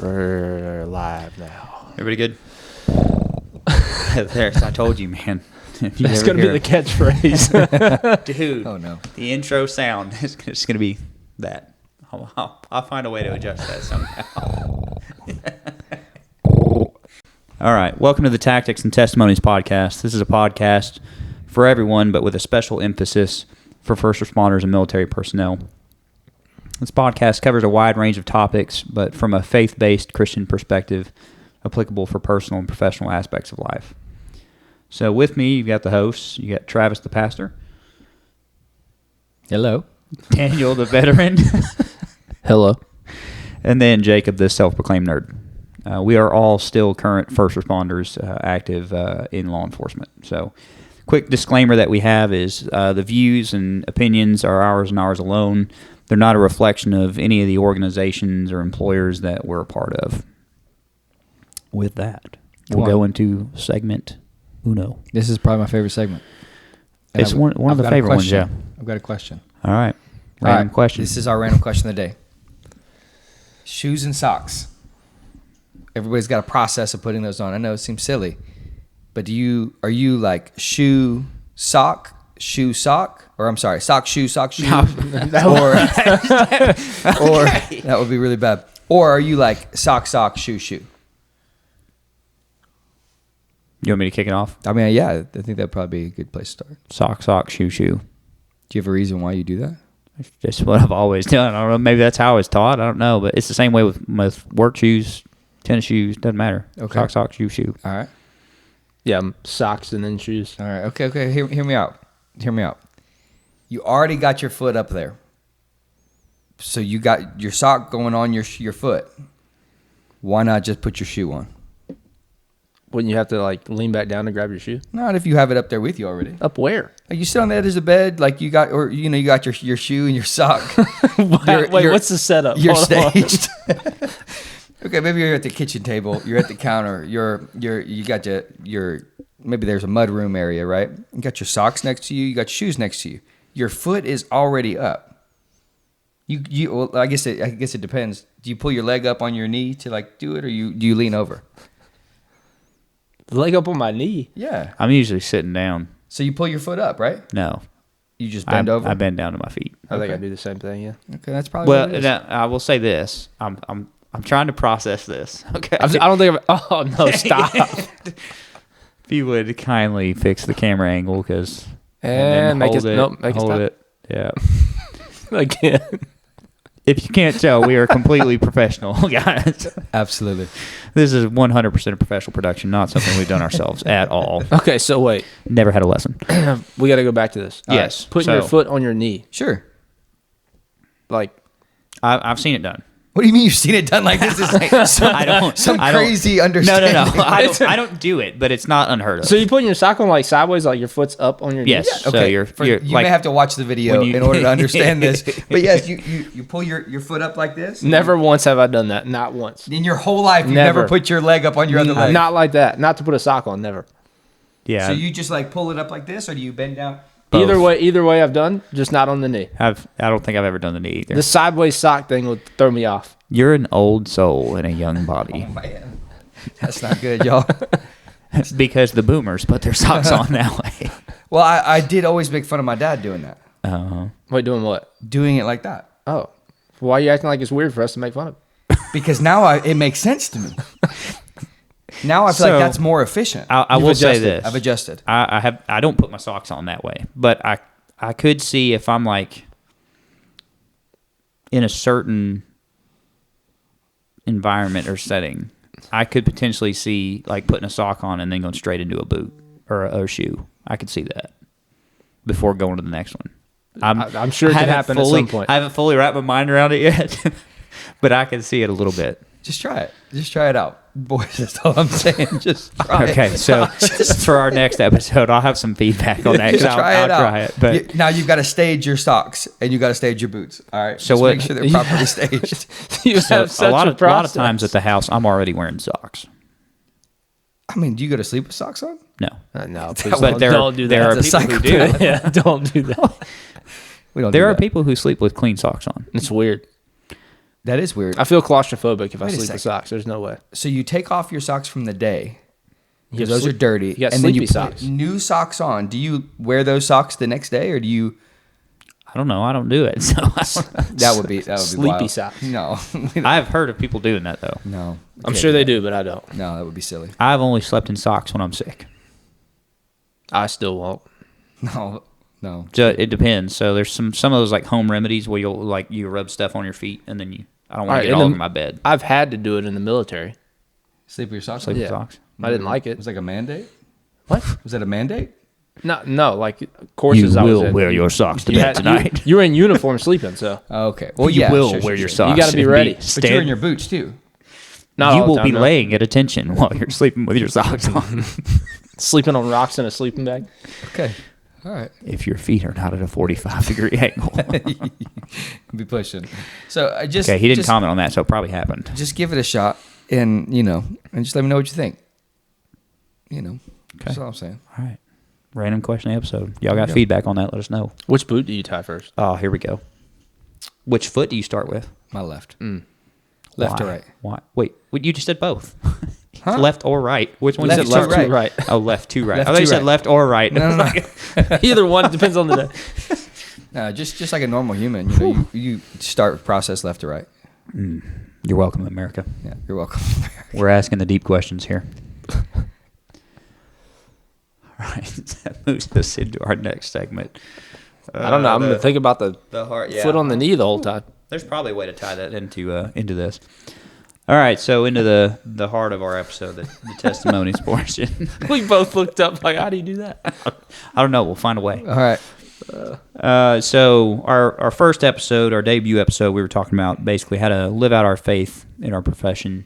We're live now. Everybody good? There, I told you, man. That's going to be the catchphrase. Dude. Oh, no. The intro sound is just going to be that. I'll find a way to adjust that somehow. All right. Welcome to the Tactics and Testimonies podcast. This is a podcast for everyone, but with a special emphasis for first responders and military personnel. This podcast covers a wide range of topics, but from a faith-based Christian perspective, applicable for personal and professional aspects of life. So with me, you've got the hosts. You got Travis, the pastor. Hello. Daniel, the veteran. Hello. And then Jacob, the self-proclaimed nerd. We are all still current first responders active in law enforcement. So quick disclaimer that we have is the views and opinions are ours and ours alone. They're not a reflection of any of the organizations or employers that we're a part of. With that, we'll go into segment uno. This is probably my favorite segment. And It's one of the favorite ones, yeah. I've got a question. All right. Random question. This is our random question of the day. Shoes and socks. Everybody's got a process of putting those on. I know it seems silly, but are you like shoe, sock, or I'm sorry, sock, shoe, or that would be really bad. Or are you like sock, shoe? You want me to kick it off? I mean, yeah, I think that'd probably be a good place to start. Sock, shoe. Do you have a reason why you do that? It's just what I've always done. I don't know. Maybe that's how I was taught. I don't know. But it's the same way with work shoes, tennis shoes. Doesn't matter. Okay. Sock, shoe. All right. Yeah, socks and then shoes. All right. Okay. Hear me out. You already got your foot up there. So you got your sock going on your foot. Why not just put your shoe on? Wouldn't you have to like lean back down to grab your shoe? Not if you have it up there with you already. Up where? Like you sit on the edge of the bed, like you got your shoe and your sock. Wait, what's the setup? You're Hold on. staged. Okay, maybe you're at the kitchen table. You're at the counter. You got your maybe there's a mud room area, right? You got your socks next to you. You got your shoes next to you. Your foot is already up. Well, I guess it depends. Do you pull your leg up on your knee to like do it, or do you lean over? The leg up on my knee. Yeah. I'm usually sitting down. So you pull your foot up, right? No. You just bend over. I bend down to my feet. I think Okay. I do the same thing. Yeah. Okay, that's probably what it is. Well, I will say this. I'm trying to process this. Okay. I don't think. Oh no! Stop. If you would kindly fix the camera angle, because And make hold it. it. Nope. Make hold it it. Yeah. stop. Again. If you can't tell, we are completely professional, guys. Absolutely. This is 100% a professional production, not something we've done ourselves at all. Okay, so wait. Never had a lesson. We got to go back to this. Yes. Putting your foot on your knee, Sure. like. I've seen it done. What do you mean you've seen it done like this? Is like some crazy understanding. No. I don't do it, but it's not unheard of. So you putting your sock on like sideways, like your foot's up on your knee? Yes. So Okay, you're you like, may have to watch the video when you- in order to understand this. But yes, you pull your foot up like this. Never once have I done that. Not once. In your whole life, you never put your leg up on your other leg. Not like that. Not to put a sock on. Never. yeah. So you just like pull it up like this, or do you bend down? Both. Either way, I've done. Just not on the knee. I don't think I've ever done the knee either. The sideways sock thing would throw me off. You're an old soul in a young body. Oh man, that's not good, y'all. Because the boomers put their socks on that way. Well, I did always make fun of my dad doing that, Wait, doing what? doing it like that. Oh, why are you acting like it's weird for us to make fun of? Because now it makes sense to me. Now I feel like that's more efficient. I will say this. I've adjusted. I don't put my socks on that way, but I could see if I'm like in a certain environment or setting, I could potentially see like putting a sock on and then going straight into a boot or a shoe. I could see that before going to the next one. I'm sure it could happen at some point. I haven't fully wrapped my mind around it yet, but I can see it a little bit. Just try it. Just try it out, boys. That's all I'm saying. Just try it. Okay, so for our next episode, I'll have some feedback on that. 'Cause Just I'll out. try it. But Now you've got to stage your socks and you got to stage your boots. All right. So Just what- make sure they're properly staged. You so have such a lot of process. times at the house, I'm already wearing socks. I mean, do you go to sleep with socks on? No, No, but don't do that. there are That's a people who do. psychopath. Yeah, don't do that. We don't. There do are that. people who sleep with clean socks on. It's weird. That is weird. I feel claustrophobic if I Wait a sleep with second. socks. There's no way. So you take off your socks from the day You because have those are sleep- dirty, you got and then you sleepy put socks. new socks on. Do you wear those socks the next day, or do you? I don't know. I don't do it. So That would be Sleepy wild. socks. No, I've heard of people doing that though. no. I'm Can't sure they that. do, but I don't. No, that would be silly. I've only slept in socks when I'm sick. I still won't. No. It depends. So there's some of those like home remedies where you'll like you rub stuff on your feet and then I don't want Alright, to get in all the- over my bed. I've had to do it in the military. Sleep with your socks. Sleep on? with socks. I didn't like it. Was it like a mandate? What? Was that a mandate? No, like courses I was in. your socks to You had- you were in uniform sleeping, so Oh, okay. Well, you yeah, will sure, wear sure, your sure. socks. You gotta be and ready. But you're in your boots too. not you all the will time, be no. laying at attention while you're sleeping with your socks on. Sleeping on rocks in a sleeping bag. Okay. All right. If your feet are not at a 45-degree angle. Be pushing. So I just Okay, he didn't just, comment on that, so it probably happened. Just give it a shot, and and just let me know what you think. That's all I'm saying. All right. Random question episode. Y'all got go. feedback on that? Let us know. Which boot do you tie first? Oh, here we go. Which foot do you start with? My left. Left Why? or right? Why? Wait, you just said both. Huh? Left or right? Which one? Left did you to start right. with? right. Oh, left to right. Left I thought to you said right. left or right. No. Either one depends on the day. No, just like a normal human. You start process left to right. You're welcome, America. Yeah, you're welcome. We're asking the deep questions here. All right, that moves us into our next segment. I don't know. I'm gonna think about the heart, foot on the knee the whole time. There's probably a way to tie that into this. All right, so into the heart of our episode, the testimonies portion. We both looked up like, how do you do that? I don't know. We'll find a way. All right. So our first episode, our debut episode, we were talking about basically how to live out our faith in our profession.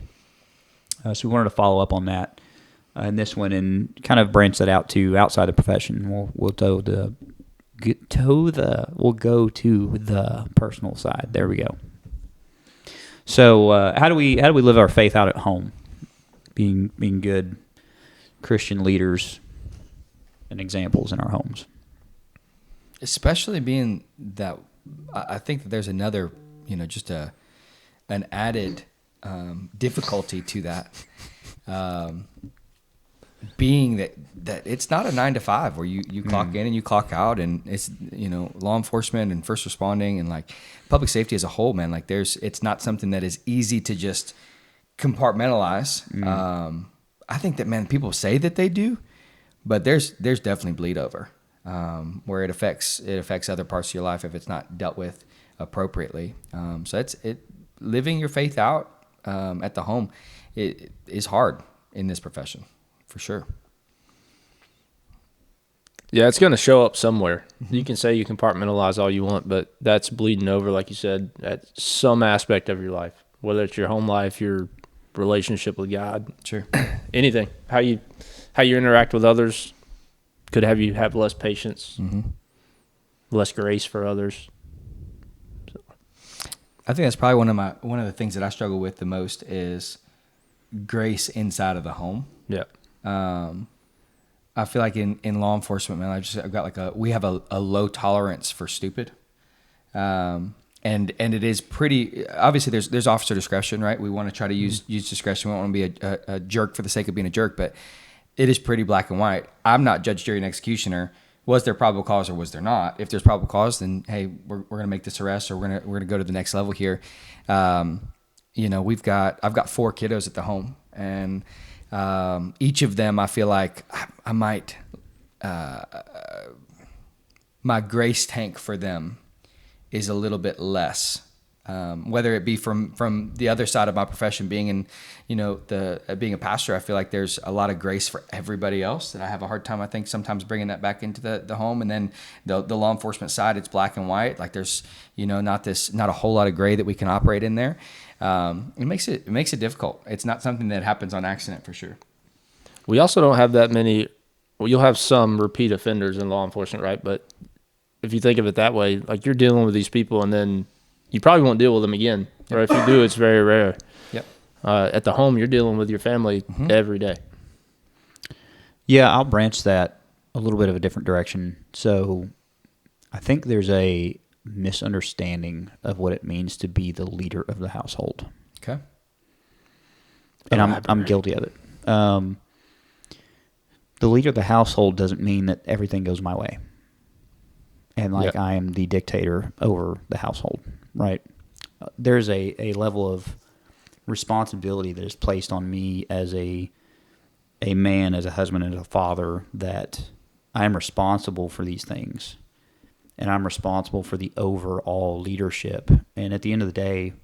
So we wanted to follow up on that in this one and kind of branch that out to outside the profession. We'll go to the personal side. There we go. So how do we live our faith out at home, being good Christian leaders and examples in our homes? Especially being that, I think that there's another, just an added difficulty to that. Being that it's not a 9 to 5 where you clock in and you clock out, and it's law enforcement and first responding and like public safety as a whole, man. Like it's not something that is easy to just compartmentalize. I think that, man, people say that they do, but there's definitely bleed over where it affects other parts of your life if it's not dealt with appropriately. So living your faith out at the home. It is hard in this profession. For sure. Yeah, it's going to show up somewhere. You can say you compartmentalize all you want, but that's bleeding over, like you said, at some aspect of your life, whether it's your home life, your relationship with God, Sure. anything. How you interact with others could have you have less patience, less grace for others. I think that's probably one of the things that I struggle with the most is grace inside of the home. Yeah. I feel like in law enforcement, man, I've got we have a low tolerance for stupid. And it is pretty, obviously there's officer discretion, right? We want to try to use discretion. We don't want to be a jerk for the sake of being a jerk, but it is pretty black and white. I'm not judge, jury, and executioner. Was there probable cause or was there not? If there's probable cause, then hey, we're going to make this arrest, or we're going to go to the next level here. I've got 4 kiddos at the home, and each of them, I feel like I might, my grace tank for them is a little bit less, whether it be from the other side of my profession, being in, being a pastor. I feel like there's a lot of grace for everybody else that I have a hard time, I think, sometimes bringing that back into the home. And then the law enforcement side, it's black and white. Like there's, not a whole lot of gray that we can operate in there. It makes it difficult. It's not something that happens on accident for sure. We also don't have that many. Well, you'll have some repeat offenders in law enforcement, right? But if you think of it that way, like you're dealing with these people, and then you probably won't deal with them again, or if you do, it's very rare. Yep. At the home, you're dealing with your family every day. Yeah, I'll branch that a little bit of a different direction. So I think there's a misunderstanding of what it means to be the leader of the household. Okay. And I'm guilty of it. The leader of the household doesn't mean that everything goes my way. And like I am the dictator over the household, right? There's a level of responsibility that is placed on me as a man, as a husband, and as a father, that I am responsible for these things. And I'm responsible for the overall leadership. And at the end of the day,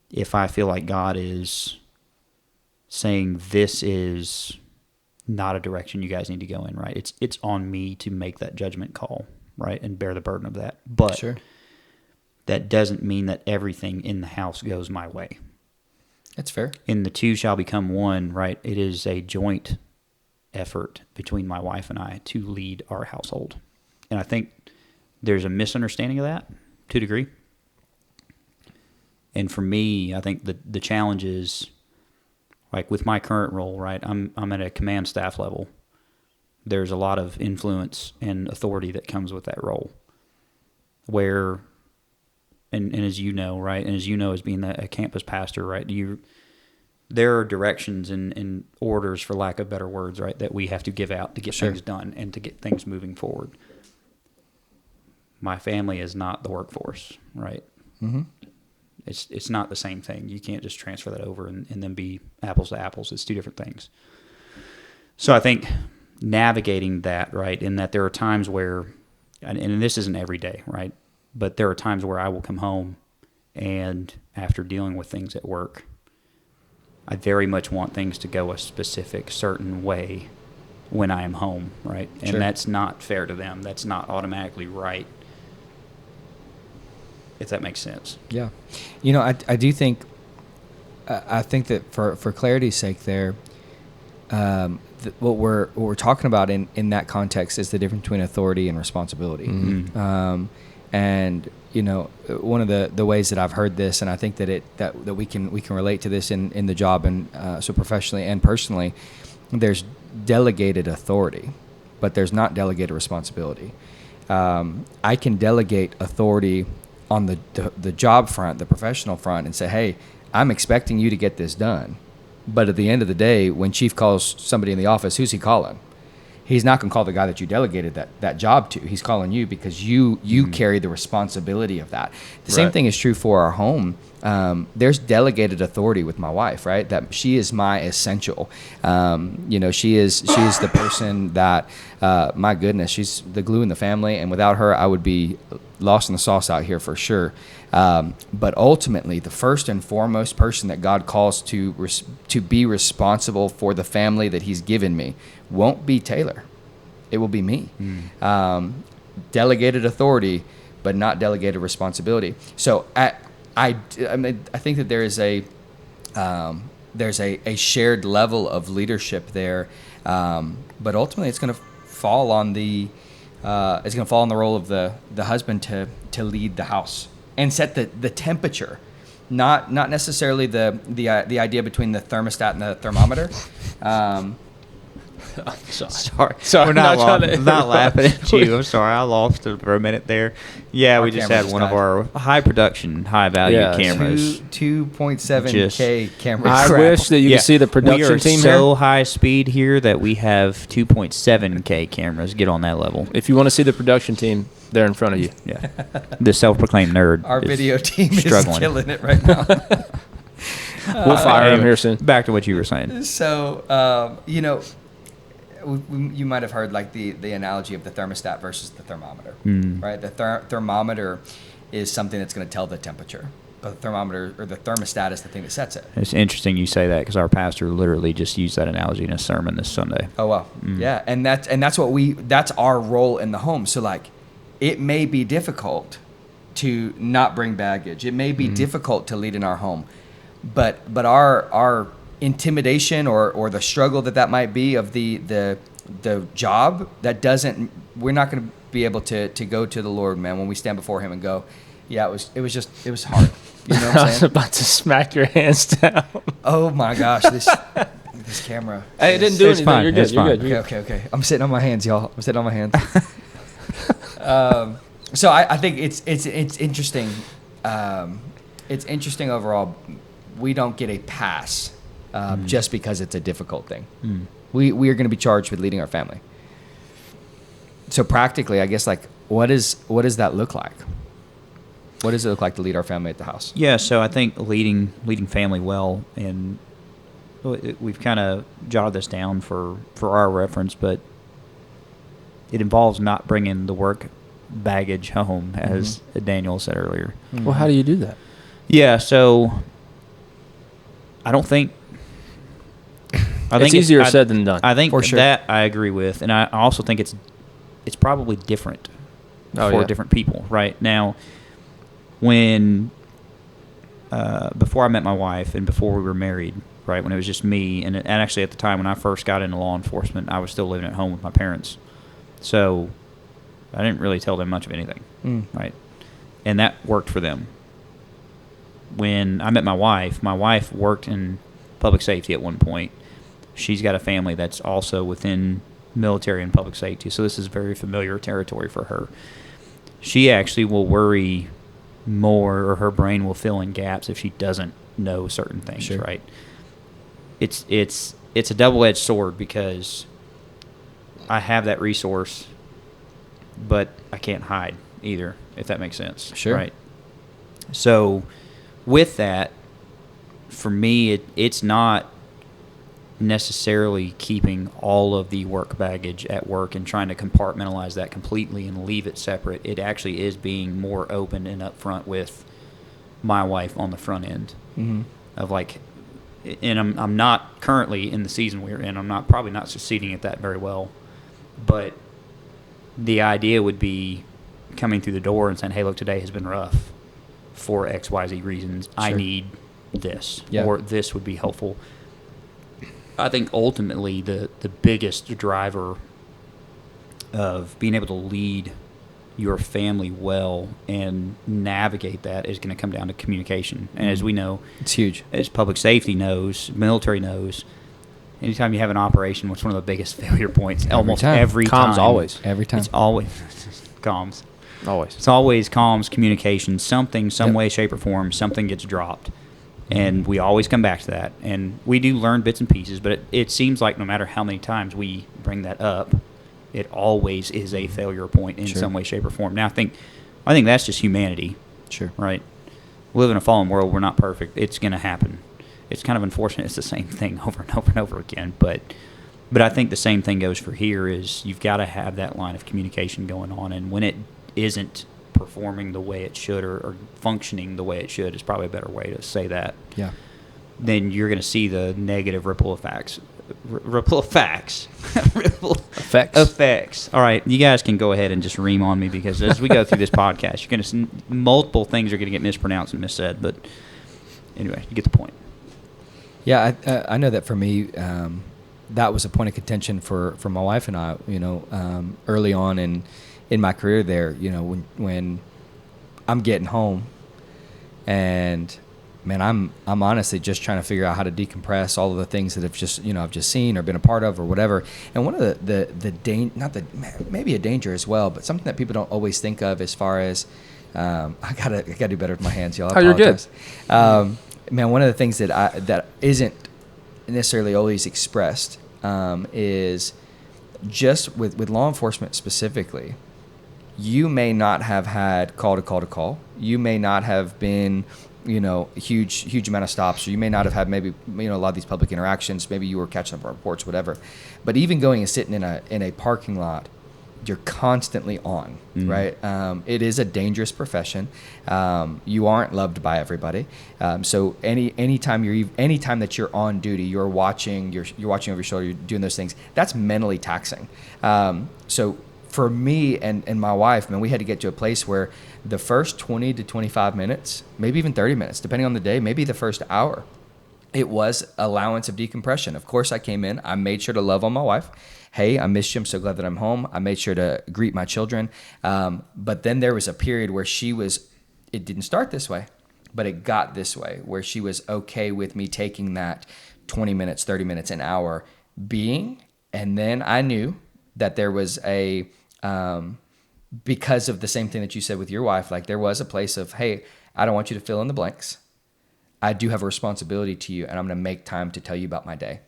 if I feel like God is saying this is not a direction you guys need to go in, right? It's on me to make that judgment call, right? And bear the burden of that. But that doesn't mean that everything in the house goes my way. That's fair. And the two shall become one, right? It is a joint effort between my wife and I to lead our household. And I think there's a misunderstanding of that to a degree. And for me, I think the challenge is, like with my current role, right? I'm at a command staff level. There's a lot of influence and authority that comes with that role. Where, and as you know, right? And as you know, as being a campus pastor, right? There are directions and orders, for lack of better words, right, that we have to give out to get things done and to get things moving forward. My family is not the workforce, right? Mm-hmm. It's not the same thing. You can't just transfer that over and then be apples to apples. It's two different things. So I think navigating that, right, in that there are times where, and this isn't every day, right, but there are times where I will come home and after dealing with things at work, I very much want things to go a specific, certain way when I am home, right? And that's not fair to them. That's not automatically right, if that makes sense. Yeah. You know, I do think, I think that for clarity's sake there, what we're talking about in that context is the difference between authority and responsibility. Mm-hmm. And you know, one of the ways that I've heard this, and I think that we can relate to this in the job, and so professionally and personally, there's delegated authority, but there's not delegated responsibility. I can delegate authority on the job front, the professional front, and say, hey, I'm expecting you to get this done. But at the end of the day, when chief calls somebody in the office, who's he calling? He's not going to call the guy that you delegated that job to. He's calling you because you carry the responsibility of that. The same thing is true for our home. There's delegated authority with my wife, right? That she is my essential. You know, she is the person that, my goodness, she's the glue in the family. And without her, I would be lost in the sauce out here for sure. But ultimately, the first and foremost person that God calls to be responsible for the family that He's given me won't be Taylor. It will be me. Delegated authority, but not delegated responsibility. So I think that there is there's a shared level of leadership there, but ultimately it's going to fall on the role of the husband to lead the house and set the temperature, not necessarily the idea between the thermostat and the thermometer. Sorry. not We're not laughing at you. I'm sorry. I lost it for a minute there. Yeah, we just had one of our high production, high value cameras. 2.7K cameras. I wish that you could see the production team here. We are so high speed here that we have 2.7K cameras. Get on that level. If you want to see the production team, they're in front of you. Yeah. The self-proclaimed nerd. Our video team struggling. is killing it right now. We'll fire him here soon. Back to what you were saying. So, you know, you might have heard like the analogy of the thermostat versus the thermometer, right? The thermometer is something that's going to tell the temperature, but the thermometer or the thermostat is the thing that sets it. It's interesting you say that because our pastor literally just used that analogy in a sermon this Sunday. Oh wow, yeah, and that's our role in the home. So like, it may be difficult to not bring baggage. It may be difficult to lead in our home, but our intimidation or the struggle that might be of the job, that doesn't, we're not going to be able to go to the Lord, man, when we stand before Him and go, yeah, it was hard. You know what I'm saying? I was about to smack your hands down. Oh my gosh, this camera. Hey, it didn't do anything. Fine. You're good. It's fine. You're good. Okay. I'm sitting on my hands, y'all. I'm sitting on my hands. So I think it's interesting. It's interesting overall. We don't get a pass just because it's a difficult thing. We are going to be charged with leading our family. So practically, I guess, like, what does that look like? What does it look like to lead our family at the house? Yeah, so I think leading family well, and we've kind of jotted this down for our reference, but it involves not bringing the work baggage home, as Daniel said earlier. Well, how do you do that? Yeah, so I don't think. It's easier said than done. I think For sure. that I agree with, and I also think it's probably different for different people. Right now, when before I met my wife and before we were married, right, when it was just me, and actually at the time when I first got into law enforcement, I was still living at home with my parents, so I didn't really tell them much of anything, right, and that worked for them. When I met my wife worked in public safety at one point. She's got a family that's also within military and public safety, so this is very familiar territory for her. She actually will worry more, or her brain will fill in gaps if she doesn't know certain things, Sure. right? It's a double-edged sword because I have that resource, but I can't hide either, if that makes sense. Sure. Right? So with that, for me, it's not necessarily keeping all of the work baggage at work and trying to compartmentalize that completely and leave it separate. It actually is being more open and upfront with my wife on the front end of like, and I'm not currently in the season we're in. I'm probably not succeeding at that very well, but the idea would be coming through the door and saying, "Hey, look, today has been rough for XYZ reasons. I need this, or this would be helpful." I think ultimately the biggest driver of being able to lead your family well and navigate that is going to come down to communication. And as we know, It's huge. as public safety knows, military knows, anytime you have an operation, what's one of the biggest failure points? Almost time. every time. Comms always. Every time. It's always comms. Always. It's always comms, communication, something, some way, shape, or form, something gets dropped. And we always come back to that. And we do learn bits and pieces, but it seems like no matter how many times we bring that up, it always is a failure point in some way, shape, or form. Now, I think that's just humanity. Sure. Right? We live in a fallen world. We're not perfect. It's going to happen. It's kind of unfortunate. It's the same thing over and over and over again. But I think the same thing goes for here is you've got to have that line of communication going on. And when it isn't performing the way it should or functioning the way it should is probably a better way to say that. Yeah. Then you're going to see the negative ripple effects. Ripple effects. Effects. All right, you guys can go ahead and just ream on me because as we go through this podcast, you're going to see multiple things are going to get mispronounced and missaid. But anyway, you get the point. Yeah, I know that for me, that was a point of contention for my wife and I. Early on in my career there, when I'm getting home, and man, I'm honestly just trying to figure out how to decompress all of the things that I've just seen or been a part of or whatever. And one of maybe a danger as well, but something that people don't always think of as far as I gotta do better with my hands, y'all. I apologize. You're good. Man, one of the things that isn't necessarily always expressed is just with law enforcement specifically. You may not have had call to call. You may not have been, huge amount of stops, or you may not have had maybe, a lot of these public interactions. Maybe you were catching up on reports, whatever. But even going and sitting in a parking lot, you're constantly on, right? It is a dangerous profession. You aren't loved by everybody. So anytime that you're on duty, you're watching over your shoulder, you're doing those things. That's mentally taxing. So for me and my wife, man, we had to get to a place where the first 20 to 25 minutes, maybe even 30 minutes, depending on the day, maybe the first hour, it was allowance of decompression. Of course, I came in, I made sure to love on my wife. Hey, I missed you. I'm so glad that I'm home. I made sure to greet my children. But then there was a period where it didn't start this way, but it got this way, where she was okay with me taking that 20 minutes, 30 minutes, an hour being. And then I knew that there was because of the same thing that you said with your wife. Like, there was a place of, hey, I don't want you to fill in the blanks. I do have a responsibility to you, and I'm going to make time to tell you about my day.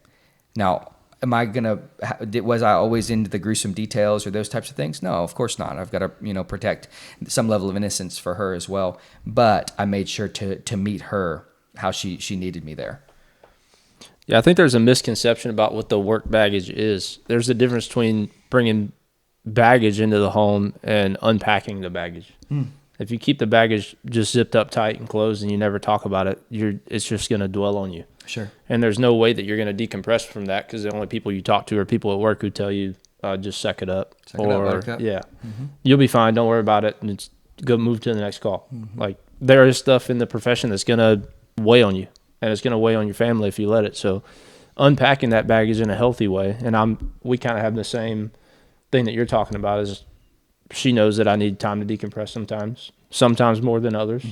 Now, was I always into the gruesome details or those types of things? No, of course not. I've got to, protect some level of innocence for her as well. But I made sure to meet her how she needed me there. Yeah, I think there's a misconception about what the work baggage is. There's a difference between bringing baggage into the home and unpacking the baggage. If you keep the baggage just zipped up tight and closed and you never talk about it, it's just going to dwell on you. Sure. And there's no way that you're going to decompress from that, because the only people you talk to are people at work who tell you, just suck it up. Buttercup. Yeah, you'll be fine. Don't worry about it. And it's go move to the next call. Like, there is stuff in the profession that's going to weigh on you, and it's going to weigh on your family if you let it. So unpacking that baggage in a healthy way. And we kind of have the same thing that you're talking about, is she knows that I need time to decompress sometimes more than others.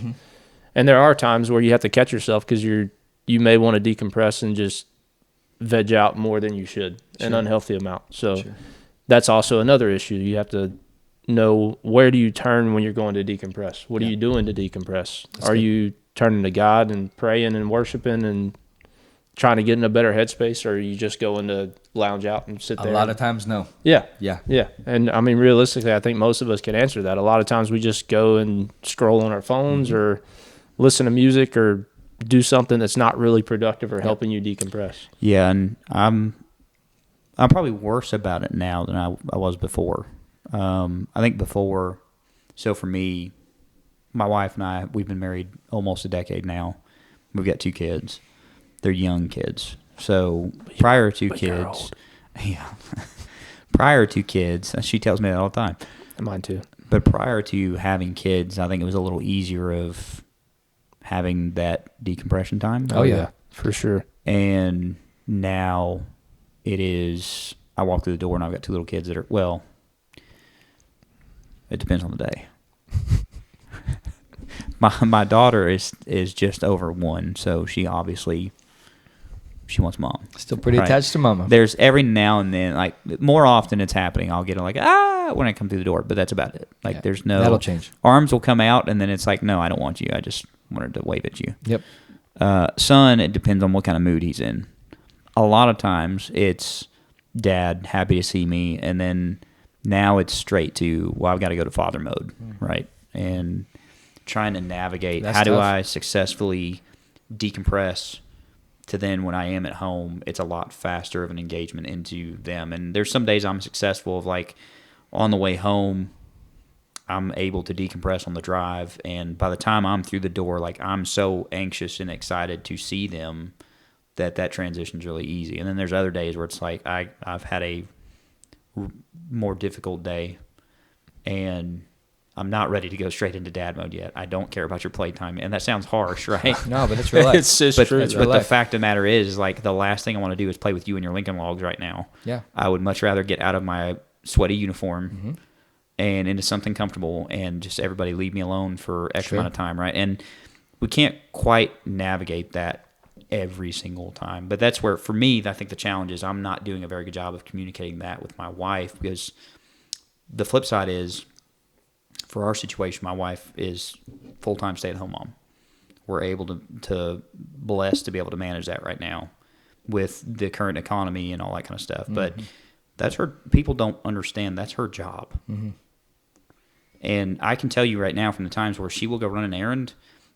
And there are times where you have to catch yourself, because you may want to decompress and just veg out more than you should, an unhealthy amount. So that's also another issue. You have to know, where do you turn when you're going to decompress? What are you doing to decompress? Are you turning to God and praying and worshiping and trying to get in a better headspace, or are you just going to lounge out and sit there? A lot of times, no. Yeah. Yeah. And I mean, realistically, I think most of us can answer that. A lot of times we just go and scroll on our phones or listen to music or do something that's not really productive or helping you decompress. Yeah, and I'm probably worse about it now than I was before. I think before, so for me, my wife and I, we've been married almost a decade now. We've got 2 kids. They're young kids. So prior to kids, prior to kids, she tells me that all the time. Mine too. But prior to having kids, I think it was a little easier of having that decompression time. Oh yeah, for sure. And now it is, I walk through the door and I've got 2 little kids that are, well, it depends on the day. My daughter is just over 1, so she obviously, she wants mom. Still pretty attached to mama. There's every now and then, like, more often it's happening, I'll get like, when I come through the door, but that's about it. Like, there's no, that'll change. Arms will come out and then it's like, no, I don't want you. I just wanted to wave at you. Yep. Son, it depends on what kind of mood he's in. A lot of times it's dad, happy to see me, and then now it's straight to, well, I've got to go to father mode, right? And trying to navigate, That's how do tough. I successfully decompress to then when I am at home, it's a lot faster of an engagement into them. And there's some days I'm successful of, like, on the way home, I'm able to decompress on the drive, and by the time I'm through the door, like, I'm so anxious and excited to see them that transition's really easy. And then there's other days where it's like I've had a more difficult day, and I'm not ready to go straight into dad mode yet. I don't care about your playtime, and that sounds harsh, right? No, but it's real life. It's just But, true. That's but real the life. fact of the matter is, like, the last thing I want to do is play with you and your Lincoln Logs right now. Yeah. I would much rather get out of my sweaty uniform and into something comfortable, and just everybody leave me alone for X amount of time, right? And we can't quite navigate that every single time. But that's where, for me, I think the challenge is I'm not doing a very good job of communicating that with my wife, because the flip side is, for our situation, my wife is full-time stay-at-home mom. We're able to blessed to be able to manage that right now with the current economy and all that kind of stuff. But that's her. People don't understand that's her job. And I can tell you right now, from the times where she will go run an errand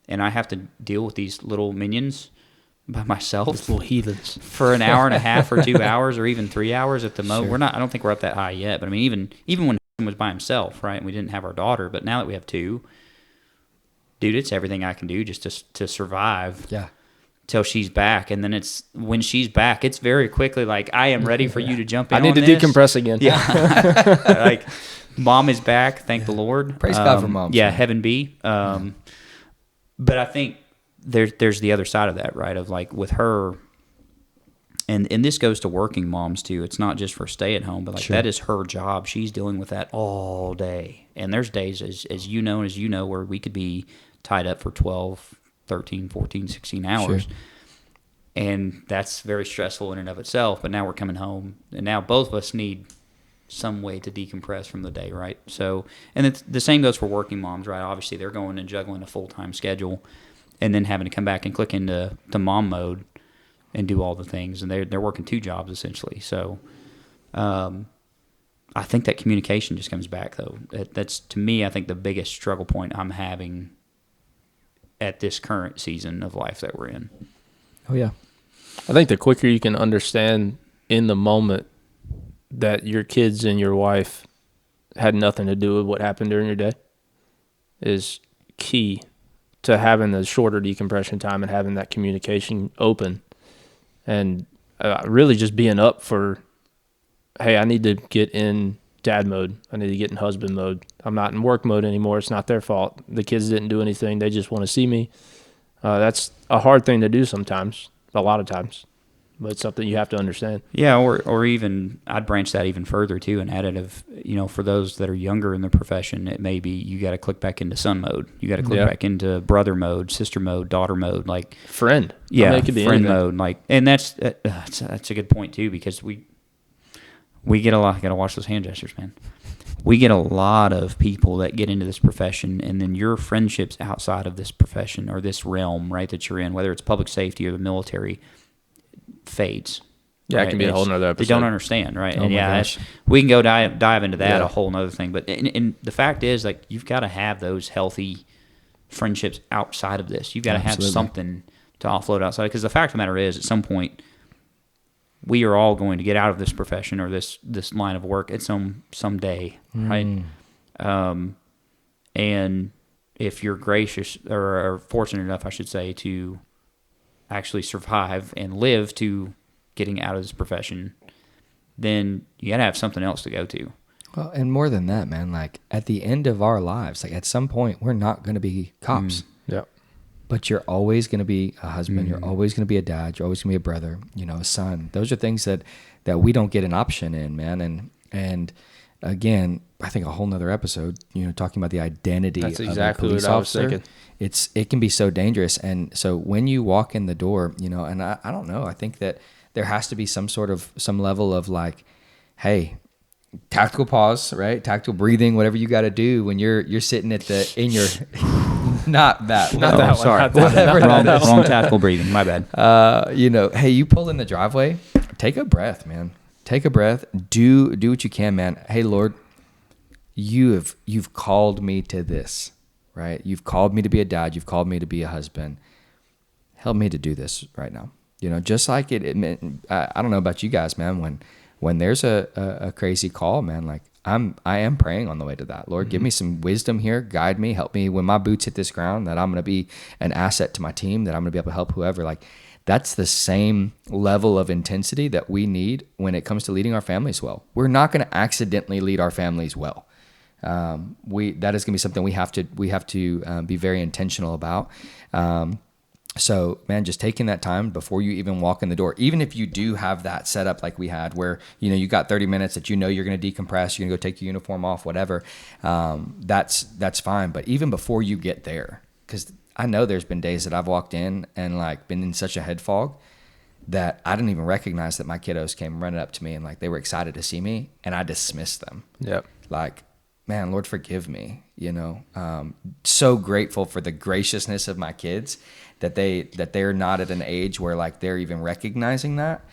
and I have to deal with these little minions by myself, Little heathens. for an hour and a half or 2 hours or even 3 hours at the most. Sure. We're not. I don't think we're up that high yet. But I mean, even when he was by himself, right, and we didn't have our daughter, but now that we have 2, dude, it's everything I can do just to survive. Yeah. Till she's back, and then it's when she's back, it's very quickly like, I am ready for you to jump in. I need on to this. decompress again. Yeah, like, mom is back. Thank the Lord. Praise God for moms. Yeah, heaven be. But I think there's the other side of that, right? Of, like, with her, and this goes to working moms too. It's not just for stay at home, but, like, that is her job. She's dealing with that all day, and there's days, as you know, where we could be tied up for 12, 13, 14, 16 hours. Sure. And that's very stressful in and of itself. But now we're coming home, and now both of us need some way to decompress from the day, right? So, and it's, the same goes for working moms, right? Obviously, they're going and juggling a full-time schedule and then having to come back and click into mom mode and do all the things. And they're working 2 jobs, essentially. So I think that communication just comes back, though. That's, to me, I think the biggest struggle point I'm having at this current season of life that we're in. Oh, yeah. I think the quicker you can understand in the moment that your kids and your wife had nothing to do with what happened during your day is key to having the shorter decompression time and having that communication open, and really just being up for, hey, I need to get in dad mode. I need to get in husband mode. I'm not in work mode anymore. It's not their fault. The kids didn't do anything. They just want to see me. That's a hard thing to do sometimes, a lot of times, but it's something you have to understand. Yeah, or even I'd branch that even further too and add it of, for those that are younger in the profession, it may be you got to click back into son mode. You got to click back into brother mode, sister mode, daughter mode, like friend. Yeah, I mean, it could be friend anything. mode, like, and that's a good point too, because we get a lot. Got to watch those hand gestures, man. We get a lot of people that get into this profession, and then your friendships outside of this profession or this realm, right, that you're in, whether it's public safety or the military, fades. Yeah, right? it can be a whole nother episode. They don't understand, right? Oh and my yeah, gosh. we can go dive into that, Yeah. a whole nother thing. But and the fact is, like, you've got to have those healthy friendships outside of this. You've got to have Absolutely. something to offload outside. Because the fact of the matter is, at some point, we are all going to get out of this profession or this line of work at some day, right? And if you're gracious or fortunate enough, I should say, to actually survive and live to getting out of this profession, then you got to have something else to go to. Well, and more than that, man, like at the end of our lives, like at some point, we're not going to be cops. Yeah. But you're always going to be a husband. You're always going to be a dad. You're always going to be a brother. A son. Those are things that we don't get an option in, man. And again, I think a whole nother episode. Talking about the identity. That's of exactly a police what I was officer. thinking. It can be so dangerous. And so when you walk in the door, and I don't know. I think that there has to be some level of like, hey, tactical pause, right? Tactical breathing, whatever you got to do when you're sitting in your. Not that. Not that one. Sorry. Not that one. Wrong tactical breathing. My bad. Hey, you pull in the driveway, take a breath, man. Take a breath. Do what you can, man. Hey, Lord, you've called me to this, right? You've called me to be a dad. You've called me to be a husband. Help me to do this right now. Just like it meant, I don't know about you guys, man. When there's a crazy call, man, like I am praying on the way to that. Lord, give me some wisdom here. Guide me. Help me when my boots hit this ground, that I'm going to be an asset to my team, that I'm going to be able to help whoever. Like, that's the same level of intensity that we need when it comes to leading our families well. We're not going to accidentally lead our families well. That is going to be something we have to be very intentional about. So, man, just taking that time before you even walk in the door, even if you do have that setup like we had where, you got 30 minutes that you're going to decompress, you're going to go take your uniform off, whatever, that's fine. But even before you get there, because I know there's been days that I've walked in and like been in such a head fog that I didn't even recognize that my kiddos came running up to me and like they were excited to see me, and I dismissed them. Yep. Like, man, Lord, forgive me, so grateful for the graciousness of my kids that they're not at an age where like they're even recognizing that,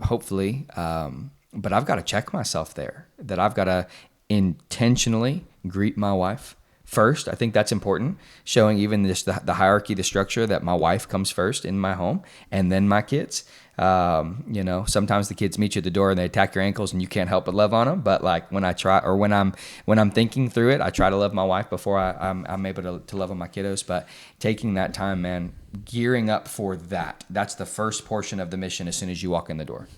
hopefully, but I've got to check myself there, that I've got to intentionally greet my wife first. I think that's important, showing even just the hierarchy, the structure, that my wife comes first in my home and then my kids. Sometimes the kids meet you at the door and they attack your ankles and you can't help but love on them. But like when I'm thinking through it, I try to love my wife before I'm able to love on my kiddos. But taking that time, man, gearing up for that's the first portion of the mission as soon as you walk in the door,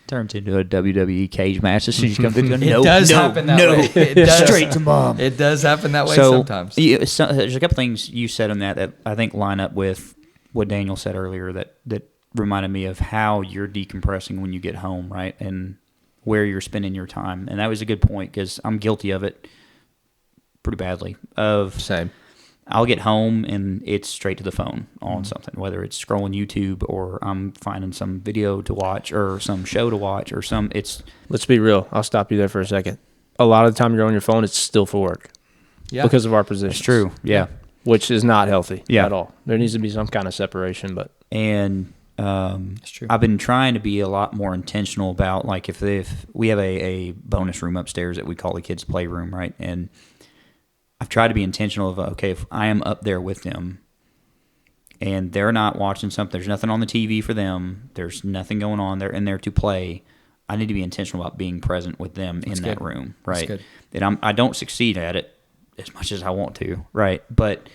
Turns into a WWE cage match as soon as you come through. It does happen that way. It does. Straight to mom. It does happen that way So, sometimes. there's a couple things you said on that I think line up with what Daniel said earlier that reminded me of how you're decompressing when you get home, right? And where you're spending your time. And that was a good point because I'm guilty of it pretty badly. Same. I'll get home and it's straight to the phone on something, whether it's scrolling YouTube or I'm finding some video to watch or some show to watch or Let's be real. I'll stop you there for a second. A lot of the time you're on your phone, it's still for work. Yeah. Because of our position. It's true. Yeah. Which is not healthy Yeah. at all. There needs to be some kind of separation, but And That's true. I've been trying to be a lot more intentional about, like, if we have a bonus room upstairs that we call the kids' playroom, right? And I've tried to be intentional of, okay, if I am up there with them and they're not watching something, there's nothing on the TV for them, there's nothing going on, they're in there to play, I need to be intentional about being present with them in that room, right? That's good. And I don't succeed at it as much as I want to, right? But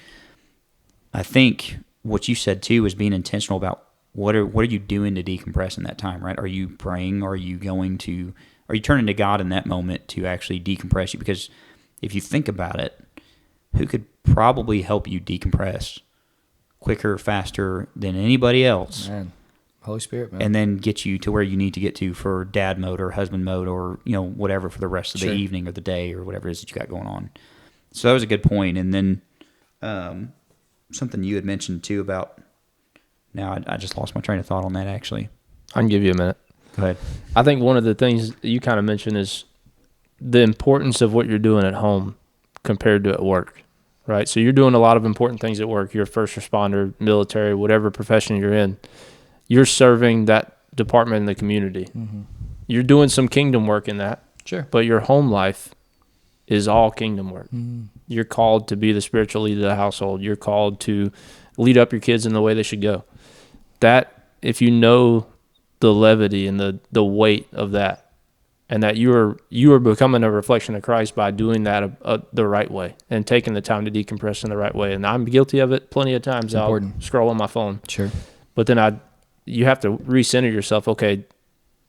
I think what you said too is being intentional about what are you doing to decompress in that time, right? Are you praying? Are you turning to God in that moment to actually decompress you? Because if you think about it, who could probably help you decompress quicker, faster than anybody else? Man, Holy Spirit, man. And then get you to where you need to get to for dad mode or husband mode or, whatever for the rest of the evening or the day or whatever it is that you got going on. So that was a good point. And then something you had mentioned too about, now I just lost my train of thought on that actually. I can give you a minute. Go ahead. I think one of the things you kind of mentioned is the importance of what you're doing at home compared to at work, right? So you're doing a lot of important things at work. You're a first responder, military, whatever profession you're in. You're serving that department in the community. Mm-hmm. You're doing some kingdom work in that. Sure. But your home life is all kingdom work. Mm-hmm. You're called to be the spiritual leader of the household. You're called to lead up your kids in the way they should go. That, if you know the levity and the weight of that, and that you are becoming a reflection of Christ by doing that the right way and taking the time to decompress in the right way. And I'm guilty of it plenty of times. I'll scroll on my phone. Sure. But then you have to recenter yourself. Okay,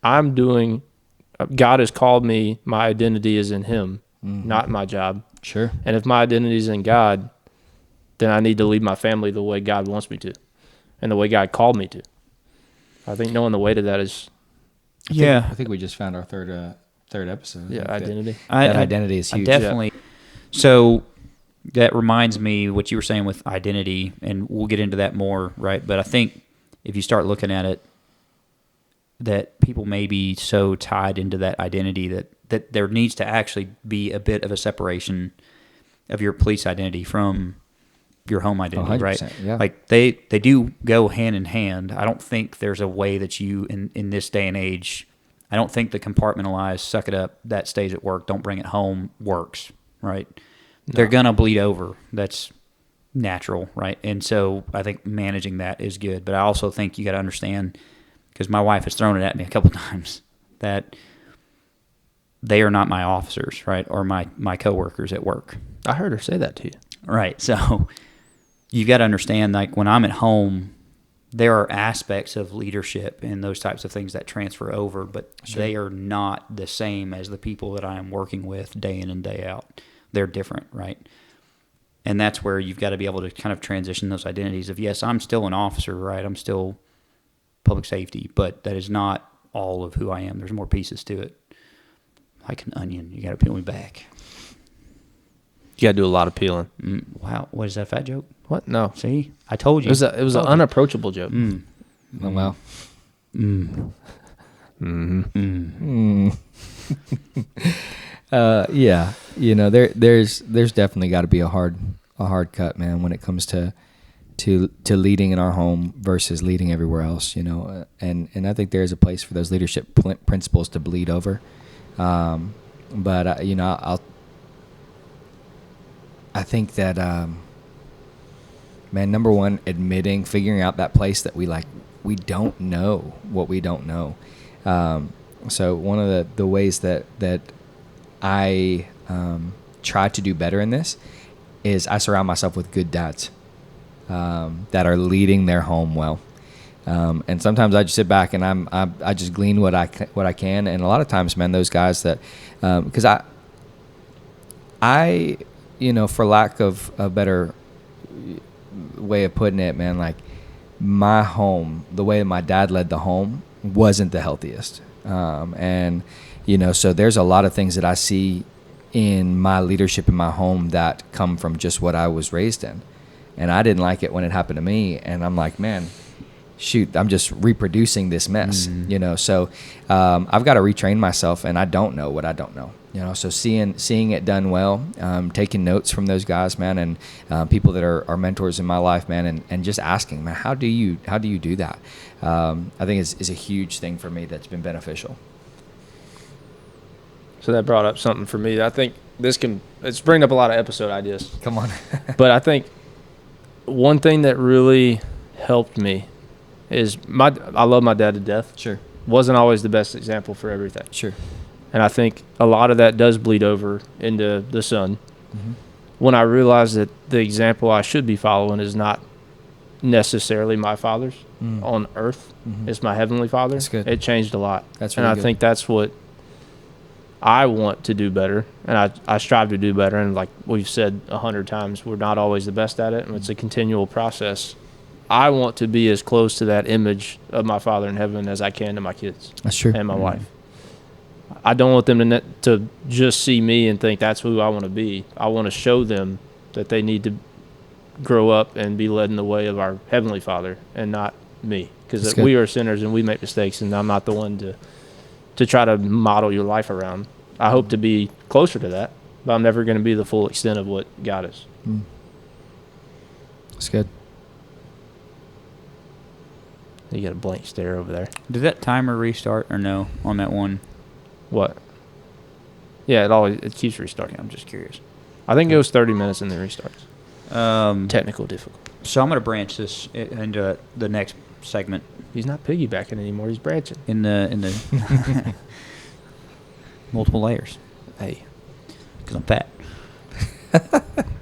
God has called me. My identity is in Him, not my job. Sure. And if my identity is in God, then I need to lead my family the way God wants me to and the way God called me to. I think knowing the weight of that is... I think we just found our third episode. Yeah, identity. That identity is huge. Definitely. So that reminds me what you were saying with identity, and we'll get into that more, right? But I think if you start looking at it, that people may be so tied into that identity that there needs to actually be a bit of a separation of your police identity from your home identity, right? Yeah. Like they do go hand in hand. I don't think there's a way that you in this day and age, I don't think the compartmentalized suck it up, that stays at work, don't bring it home works, right? No. They're gonna bleed over. That's natural, right? And so I think managing that is good. But I also think you got to understand, because my wife has thrown it at me a couple times, that they are not my officers, right, or my coworkers at work. I heard her say that to you. Right. So you've got to understand, like, when I'm at home, there are aspects of leadership and those types of things that transfer over, but they are not the same as the people that I am working with day in and day out. They're different, right? And that's where you've got to be able to kind of transition those identities of, yes, I'm still an officer, right? I'm still public safety, but that is not all of who I am. There's more pieces to it. Like an onion, you got to peel me back. You got to do a lot of peeling. Wow, what is that, fat joke? What? No. See, I told you. It was an unapproachable joke. Oh, wow. Yeah, there's definitely got to be a hard cut, man, when it comes to leading in our home versus leading everywhere else, and I think there is a place for those leadership principles to bleed over, but I think that man, number one, figuring out that place that we don't know what we don't know. So one of the ways that I try to do better in this is I surround myself with good dads that are leading their home well. And sometimes I just sit back and I just glean what I can. And a lot of times, man, those guys that because I for lack of a better way of putting it, man, like my home, the way that my dad led the home wasn't the healthiest. And so there's a lot of things that I see in my leadership in my home that come from just what I was raised in. and I didn't like it when it happened to me. And I'm like, man, shoot, I'm just reproducing this mess, you know? So, I've got to retrain myself, and I don't know what I don't know, you know? So seeing it done well, taking notes from those guys, man, and, people that are mentors in my life, man, and just asking, man, how do you do that? I think is a huge thing for me that's been beneficial. So that brought up something for me. I think it's bringing up a lot of episode ideas. Come on. But I think one thing that really helped me is I love my dad to death. Sure. Wasn't always the best example for everything. Sure. And I think a lot of that does bleed over into the son. Mm-hmm. When I realized that the example I should be following is not necessarily my father's on earth. Mm-hmm. It's my heavenly father. That's good. It changed a lot. That's and really I good. think that's what I want to do better, and I strive to do better. And like we've said 100 times, we're not always the best at it, and it's a continual process. I want to be as close to that image of my Father in heaven as I can to my kids. That's true. And my wife. I don't want them to just see me and think that's who I want to be. I want to show them that they need to grow up and be led in the way of our Heavenly Father and not me. That's Because good. we are sinners and we make mistakes, and I'm not the one to try to model your life around. I hope to be closer to that, but I'm never going to be the full extent of what God is. That's good. You got a blank stare over there. Did that timer restart or no on that one? What? Yeah, it keeps restarting. I'm just curious. I think it was 30 minutes and then restarts. Technical difficulty. So I'm going to branch this into the next segment He's not piggybacking anymore. He's branching. in the multiple layers Hey, because I'm fat.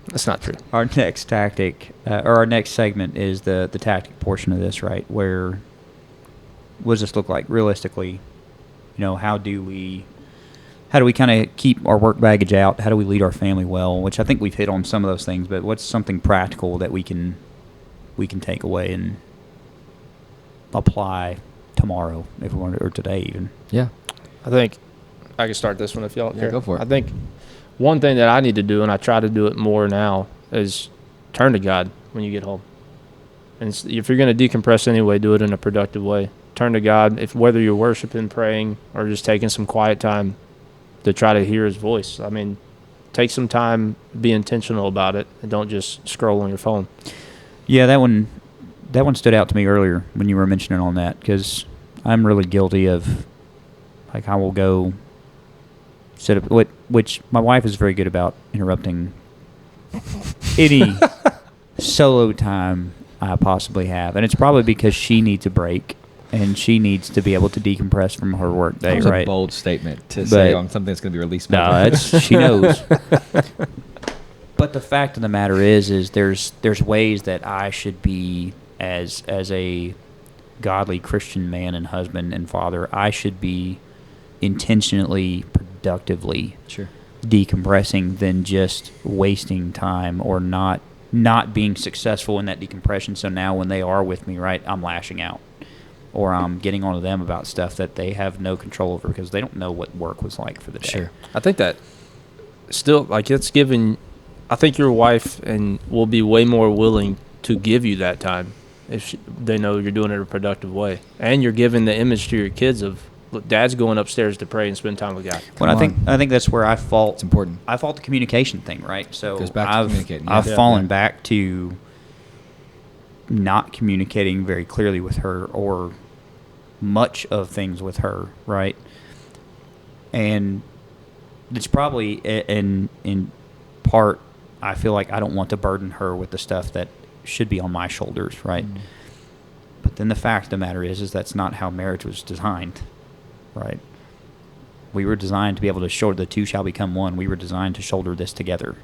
that's not true. Our next tactic, or our next segment, is the tactic portion of this, right? Where, what does this look like realistically? You know, how do we kind of keep our work baggage out? How do we lead our family well? Which I think we've hit on some of those things, but what's something practical that we can take away and apply tomorrow, if we want to, or today even? Yeah. I think I can start this one if y'all Yeah, care. go for it. I think one thing that I need to do, and I try to do it more now, is turn to God when you get home. And if you're going to decompress anyway, do it in a productive way. Turn to God, whether you're worshiping, praying, or just taking some quiet time to try to hear His voice. I mean, take some time, be intentional about it, and don't just scroll on your phone. Yeah, that one stood out to me earlier when you were mentioning on that, because I'm really guilty of, like, I will go sit up, which my wife is very good about interrupting any solo time I possibly have, and it's probably because she needs a break and she needs to be able to decompress from her work day, That was right? a bold statement to say on something that's going to be released. No, that's she knows. But the fact of the matter is there's ways that I should be as a godly Christian man and husband and father. I should be intentionally, productively Sure. decompressing than just wasting time or not being successful in that decompression. So now when they are with me, right, I'm lashing out. Or I'm getting onto them about stuff that they have no control over because they don't know what work was like for the day. Sure. I think that still, like, it's given. I think your wife will be way more willing to give you that time if they know you're doing it in a productive way, and you're giving the image to your kids of, look, Dad's going upstairs to pray and spend time with God. Well, I think that's where I fault. It's important. I fault the communication thing, right? So Goes back to communicating, yeah. I've Yeah. fallen back to not communicating very clearly with her or much of things with her, right? And it's probably in part, I feel like I don't want to burden her with the stuff that should be on my shoulders, right? Mm. But then the fact of the matter is that's not how marriage was designed, right? We were designed to be able to shoulder, the two shall become one. We were designed to shoulder this together,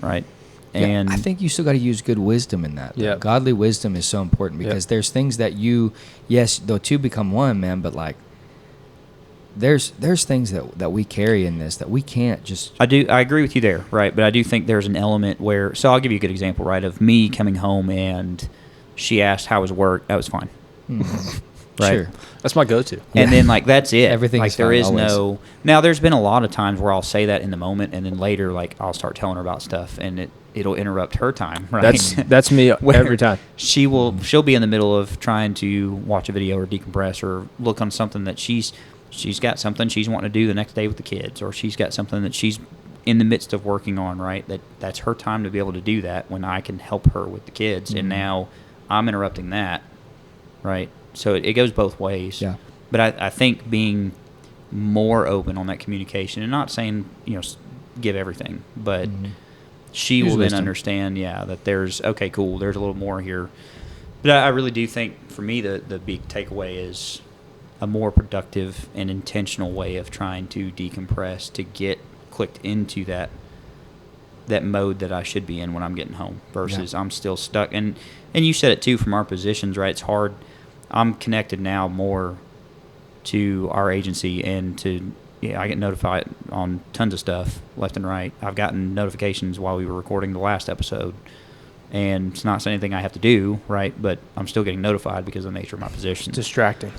right? And I think you still got to use good wisdom in that. Yeah. Godly wisdom is so important because there's things that yes, the two become one, man, but like there's things that we carry in this that we can't just. I agree with you there, right? But I do think there's an element where, so I'll give you a good example, right, of me coming home and she asked how was work. That was fine. Right? Sure. That's my go-to. And then, like, that's it. Everything like, is there fine, is always. no. Now, there's been a lot of times where I'll say that in the moment, and then later, like, I'll start telling her about stuff, and it'll interrupt her time, right? That's me Where every time. she'll be in the middle of trying to watch a video or decompress or look on something that she's got something she's wanting to do the next day with the kids, or she's got something that she's in the midst of working on, right? That's her time to be able to do that when I can help her with the kids. And now I'm interrupting that, right? So it goes both ways. Yeah. But I think being more open on that communication, and not saying, give everything, but she Use will then wisdom. understand, that there's, okay, cool, there's a little more here. But I really do think, for me, the big takeaway is a more productive and intentional way of trying to decompress, to get clicked into that mode that I should be in when I'm getting home versus I'm still stuck. And you said it too, from our positions, right? It's hard. I'm connected now more to our agency and to, I get notified on tons of stuff left and right. I've gotten notifications while we were recording the last episode, and it's not anything I have to do, right? But I'm still getting notified because of the nature of my position. Distracting.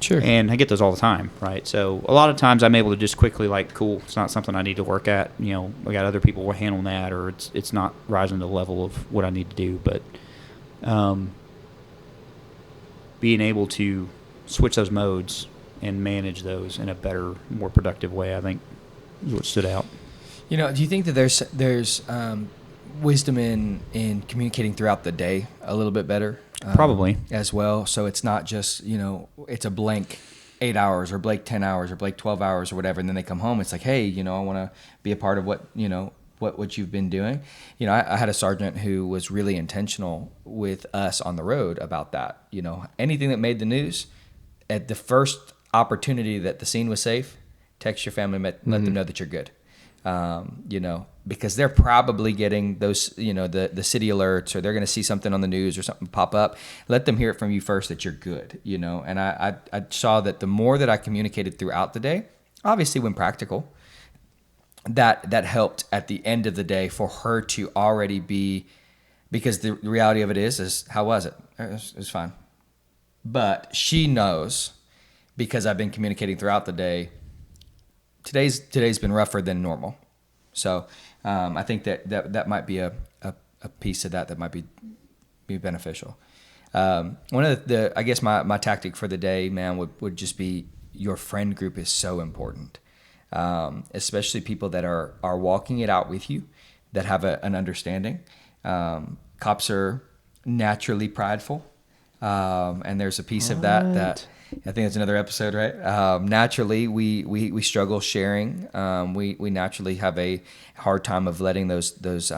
Sure. And I get those all the time, right? So a lot of times I'm able to just quickly, like, cool, it's not something I need to work at. I got other people handling that, or it's not rising to the level of what I need to do. But being able to switch those modes and manage those in a better, more productive way, I think, is what stood out. Do you think that there's wisdom in communicating throughout the day a little bit better? Probably. As well. So it's not just, it's a blank 8 hours or blank 10 hours or blank 12 hours or whatever. And then they come home. It's like, hey, I want to be a part of what you've been doing. I had a sergeant who was really intentional with us on the road about that. Anything that made the news, at the first opportunity that the scene was safe, text your family, let them know that you're good. Because they're probably getting those, the city alerts, or they're going to see something on the news or something pop up. Let them hear it from you first that you're good, And I saw that the more that I communicated throughout the day, obviously when practical, that helped at the end of the day for her to already be, because the reality of it is how was it? It was fine. But she knows, because I've been communicating throughout the day, today's been rougher than normal. So I think that might be a piece of that might be beneficial. One of the I guess my tactic for the day, man, would just be, your friend group is so important, especially people that are walking it out with you, that have an understanding. Cops are naturally prideful, and there's a piece of that I think that's another episode, right? Naturally, we struggle sharing. We naturally have a hard time of letting those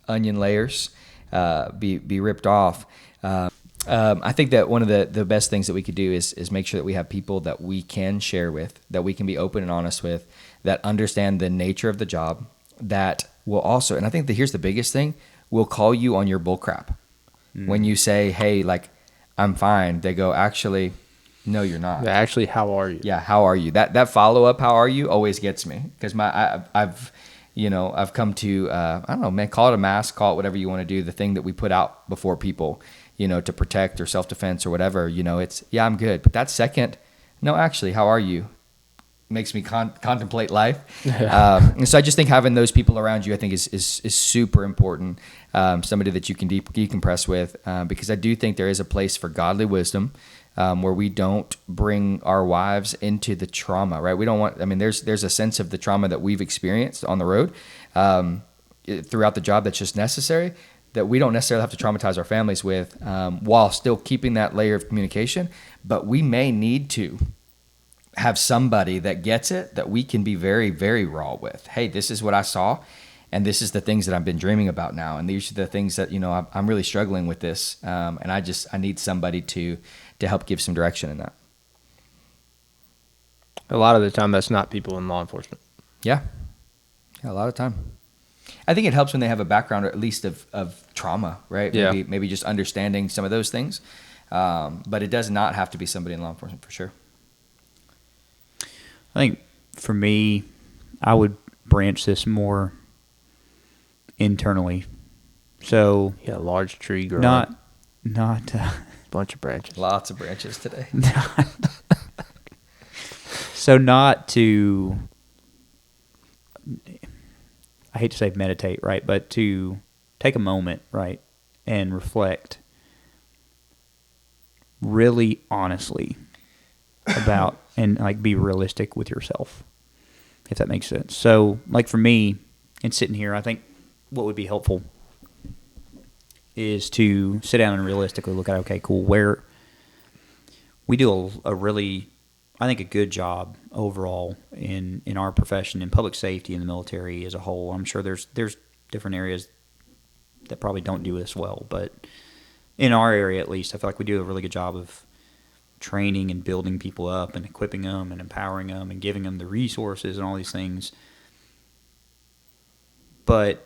onion layers be ripped off. I think that one of the best things that we could do is make sure that we have people that we can share with, that we can be open and honest with, that understand the nature of the job, that will also, and I think that here's the biggest thing, will call you on your bull crap. When you say, hey, like, I'm fine, they go, actually, no, you're not. Yeah, actually, how are you? Yeah, how are you? That follow up, how are you, always gets me, because I've come to I don't know, man, call it a mask, call it whatever you want to do. The thing that we put out before people, to protect or self defense or whatever. It's I'm good, but that second, no, actually, how are you, makes me contemplate life. And so I just think having those people around you, I think is super important. Somebody that you can decompress with, because I do think there is a place for godly wisdom. Where we don't bring our wives into the trauma, right? We don't want, there's a sense of the trauma that we've experienced on the road throughout the job that's just necessary, that we don't necessarily have to traumatize our families with, while still keeping that layer of communication. But we may need to have somebody that gets it, that we can be very, very raw with. Hey, this is what I saw, and this is the things that I've been dreaming about now, and these are the things that, I'm really struggling with this, and I need somebody to help give some direction in that. A lot of the time, that's not people in law enforcement. Yeah, a lot of time. I think it helps when they have a background, or at least of trauma, right? Yeah. Maybe just understanding some of those things. But it does not have to be somebody in law enforcement, for sure. I think for me, I would branch this more internally. So Yeah, large tree growing. not Bunch of branches. Lots of branches today. so not to, I hate to say meditate, right? But to take a moment, right, and reflect really honestly about and like be realistic with yourself, if that makes sense. So, like for me, and sitting here, I think what would be helpful is to sit down and realistically look at, okay, cool, where we do a really, I think, a good job overall in our profession, in public safety, in the military as a whole. I'm sure there's different areas that probably don't do this well, but in our area at least, I feel like we do a really good job of training and building people up and equipping them and empowering them and giving them the resources and all these things. But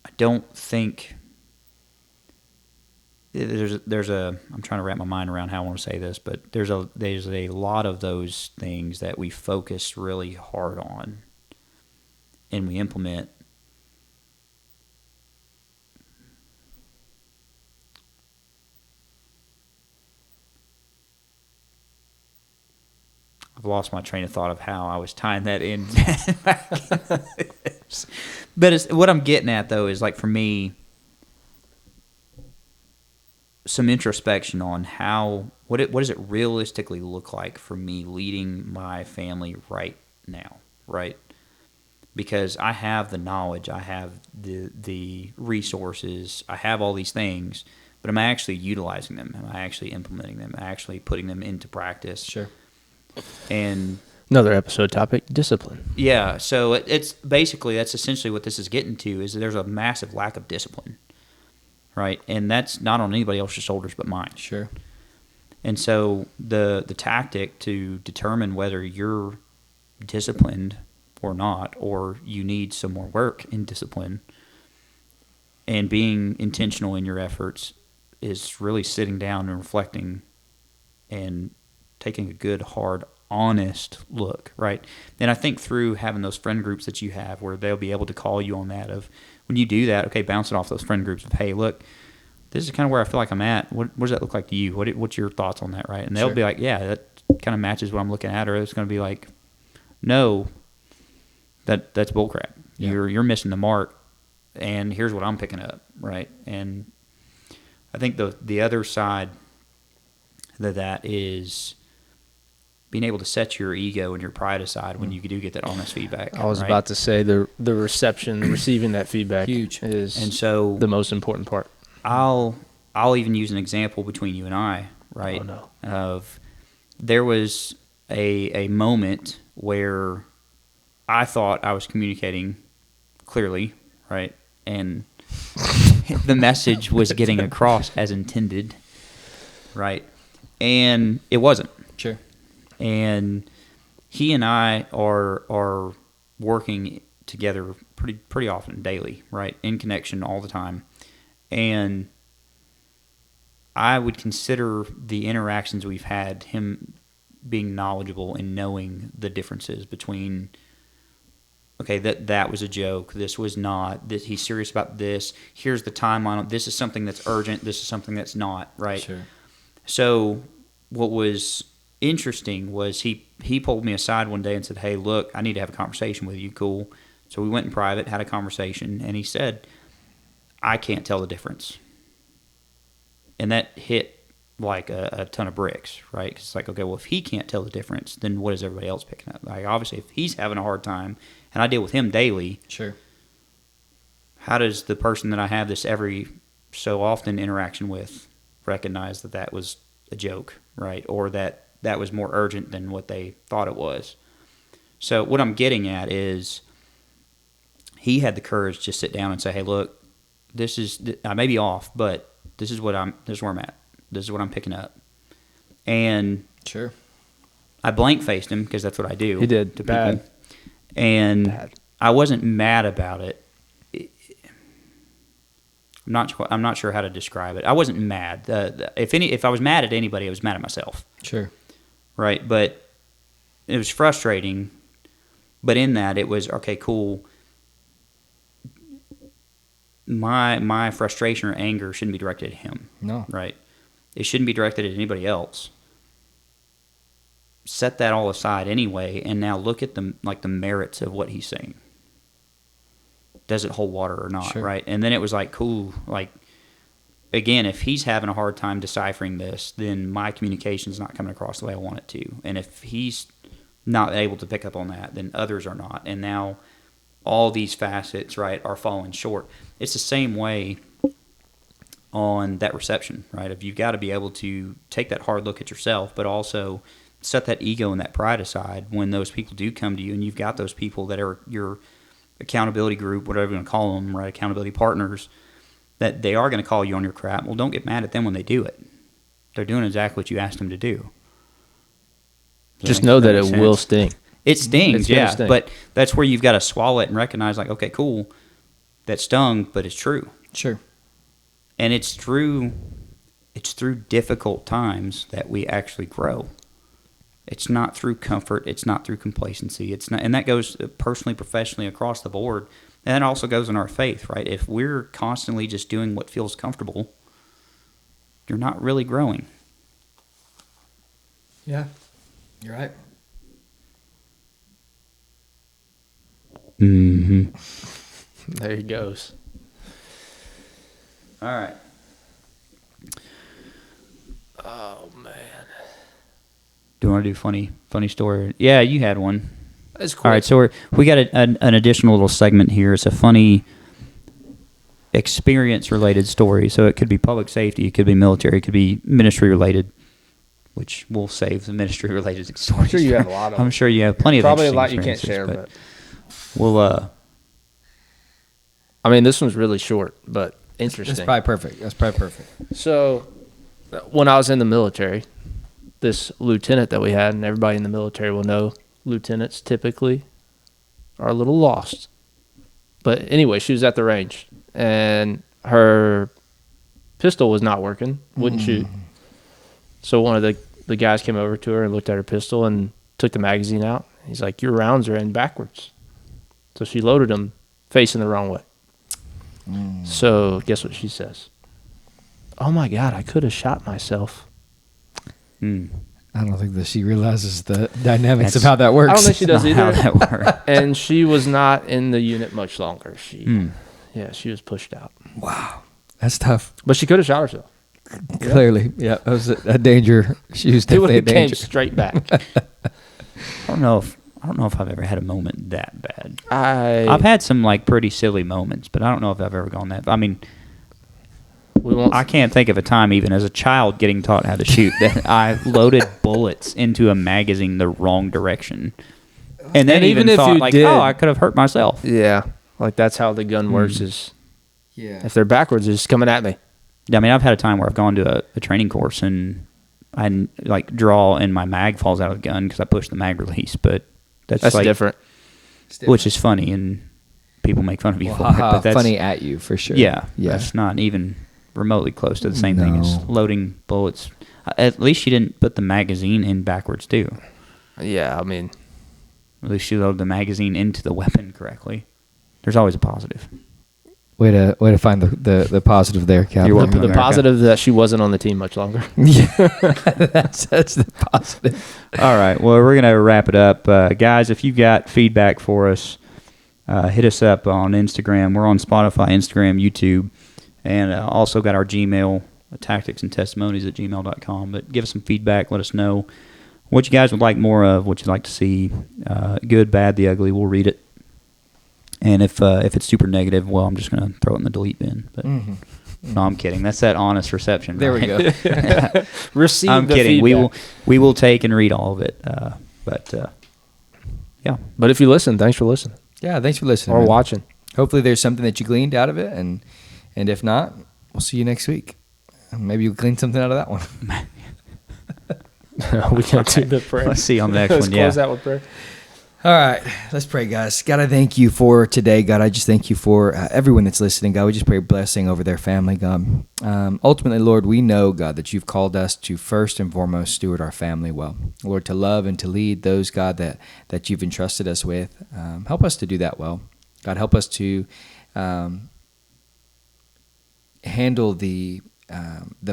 I don't think there's a I'm trying to wrap my mind around how I want to say this, but there's a lot of those things that we focus really hard on and we implement. I've lost my train of thought of how I was tying that in. But what I'm getting at, though, is like for me, some introspection on what does it realistically look like for me leading my family right now, right? Because I have the knowledge, I have the resources, I have all these things, but am I actually utilizing them? Am I actually implementing them? Am I actually putting them into practice? Sure. And another episode topic, discipline. Yeah, so it's basically, that's essentially what this is getting to, is that there's a massive lack of discipline, right? And that's not on anybody else's shoulders but mine. Sure. And so the tactic to determine whether you're disciplined or not, or you need some more work in discipline, and being intentional in your efforts, is really sitting down and reflecting and taking a good, hard, honest look, right? And I think through having those friend groups that you have where they'll be able to call you on that, of when you do that, okay, bounce it off those friend groups of, hey, look, this is kind of where I feel like I'm at. What does that look like to you? What's your thoughts on that, right? And they'll Sure. be like, yeah, that kind of matches what I'm looking at. Or it's going to be like, no, that's bullcrap. Yeah. You're missing the mark, and here's what I'm picking up, right? And I think the other side of that is being able to set your ego and your pride aside when you do get that honest feedback. I was right? about to say the reception, receiving that feedback Huge. is And so the most important part. I'll even use an example between you and I, right? Oh, no. Of there was a moment where I thought I was communicating clearly, right? And the message was getting across as intended, right? And it wasn't. Sure. And he and I are working together pretty often, daily, right? In connection all the time. And I would consider the interactions we've had, him being knowledgeable and knowing the differences between, okay, that was a joke, this was not, this, he's serious about this, here's the timeline, this is something that's urgent, this is something that's not, right? Sure. So what was interesting was he pulled me aside one day and said, hey, look, I need to have a conversation with you. Cool. So we went in private, had a conversation, and he said, I can't tell the difference. And that hit like a ton of bricks, right? 'Cause it's like, okay, well, if he can't tell the difference, then what is everybody else picking up? Like, obviously, if he's having a hard time, and I deal with him daily, Sure. how does the person that I have this every so often interaction with recognize that that was a joke, right? Or that was more urgent than what they thought it was. So what I'm getting at is he had the courage to sit down and say, hey, look, I may be off, but this is where I'm at. This is what I'm picking up. And Sure. I blank faced him because that's what I do. He did. To Bad. people. And Bad. I wasn't mad about it. I'm not sure how to describe it. I wasn't mad. If I was mad at anybody, I was mad at myself. Sure. Right? But it was frustrating. But in that, it was, okay, cool. My frustration or anger shouldn't be directed at him. No. Right? It shouldn't be directed at anybody else. Set that all aside anyway, and now look at the merits of what he's saying. does it hold water or not, Sure. right? And then it was like, cool, like, again, if he's having a hard time deciphering this, then my communication's not coming across the way I want it to. And if he's not able to pick up on that, then others are not. And now all these facets, right, are falling short. It's the same way on that reception, right? If you've got to be able to take that hard look at yourself, but also set that ego and that pride aside when those people do come to you, and you've got those people that are your accountability group, whatever you want to call them, right? Accountability partners, that they are going to call you on your crap. Well, don't get mad at them when they do it. They're doing exactly what you asked them to do. Just know that it makes will sense? sting. It stings, It's gonna yeah. sting. But that's where you've got to swallow it and recognize, like, okay, cool, that stung, but it's true. Sure. And it's through difficult times that we actually grow. It's not through comfort. It's not through complacency. It's not, and that goes personally, professionally, across the board. And that also goes in our faith, right? If we're constantly just doing what feels comfortable, you're not really growing. Yeah. You're right. Mm-hmm. There he goes. All right. Oh man, Do you want to do funny story? Yeah, you had one. that's cool. All right, so we got an additional little segment here. It's a funny experience-related story. So it could be public safety, it could be military, it could be ministry-related, which we'll save the ministry-related stories. I'm sure you have a lot of. I'm sure you have plenty of Probably a interesting lot you can't share, experiences, but we'll I mean, this one's really short, but interesting. That's probably perfect. That's probably perfect. So, when I was in the military, this lieutenant that we had, and everybody in the military will know, lieutenants typically are a little lost. But anyway, she was at the range, and her pistol was not working, wouldn't shoot. So one of the guys came over to her and looked at her pistol and took the magazine out. He's like, "Your rounds are in backwards." So she loaded them facing the wrong way. So guess what she says? "Oh my God, I could have shot myself." I I don't think that she realizes the dynamics of That's- how that works. I don't think she does not how either. that works. And she was not in the unit much longer. Yeah, she was pushed out. Wow. That's tough. But she could have shot herself. Clearly. Yeah. That was a danger. She was It would definitely a have came danger. straight back. I don't know if I've ever had a moment that bad. I've I've had some like pretty silly moments, but I don't know if I've ever gone that. I mean, we won't. I can't think of a time, even as a child getting taught how to shoot, that I loaded bullets into a magazine the wrong direction, and then And even even if thought you like, did- oh, I could have hurt myself. Yeah, like that's how the gun works. Is Yeah. if they're backwards, it's coming at me. I mean, I've had a time where I've gone to a training course and I like draw and my mag falls out of the gun because I pushed the mag release, but that's like different. which is funny and people make fun of you Well, for it. haha, But that's funny at you for sure. Yeah, Yeah. that's not even remotely close to the same thing as No. loading bullets. At least she didn't put the magazine in backwards too. Yeah, I mean, At least she loaded the magazine into the weapon correctly. There's always a positive. Way to find the positive there, Cap. You're welcome. the America. positive that she wasn't on the team much longer. Yeah. that's the positive. All right. Well, we're going to wrap it up. Guys, if you've got feedback for us, hit us up on Instagram. We're on Spotify, Instagram, YouTube, and also got our Gmail, tacticsandtestimonies@gmail.com. But give us some feedback. Let us know what you guys would like more of, what you'd like to see. Good, bad, the ugly. We'll read it. And if it's super negative, well, I'm just going to throw it in the delete bin. But no, I'm kidding. That's that honest reception. There we right? go. Receive I'm the kidding. feedback. We will take and read all of it. But yeah, But if you listen, thanks for listening Yeah, thanks for listening. or man. watching. Hopefully there's something that you gleaned out of it, and if not, we'll see you next week. Maybe you'll glean something out of that one. We can do the prayer. let's see on the next Let's one. close Yeah. out with prayer. All right, let's pray, guys. God, I thank you for today. God, I just thank you for everyone that's listening. God, we just pray blessing over their family, God. Ultimately, Lord, we know, God, that you've called us to first and foremost steward our family well. Lord, to love and to lead those, God, that you've entrusted us with. Help us to do that well. God, help us to handle the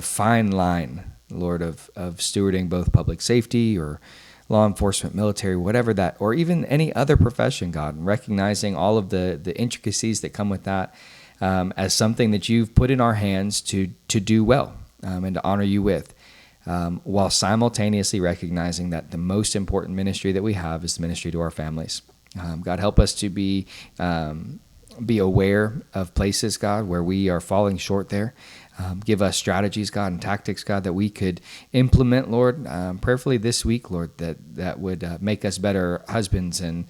fine line, Lord, of stewarding both public safety or law enforcement, military, whatever that, or even any other profession, God, and recognizing all of the intricacies that come with that as something that you've put in our hands to do well and to honor you with, while simultaneously recognizing that the most important ministry that we have is the ministry to our families. God, help us to be aware of places, God, where we are falling short there. Give us strategies, God, and tactics, God, that we could implement, Lord, prayerfully this week, Lord, that would make us better husbands and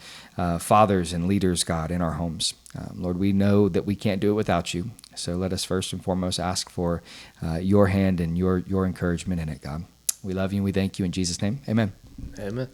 fathers and leaders, God, in our homes. Lord, we know that we can't do it without you. So let us first and foremost ask for your hand and your encouragement in it, God. We love you and we thank you in Jesus' name. Amen. Amen.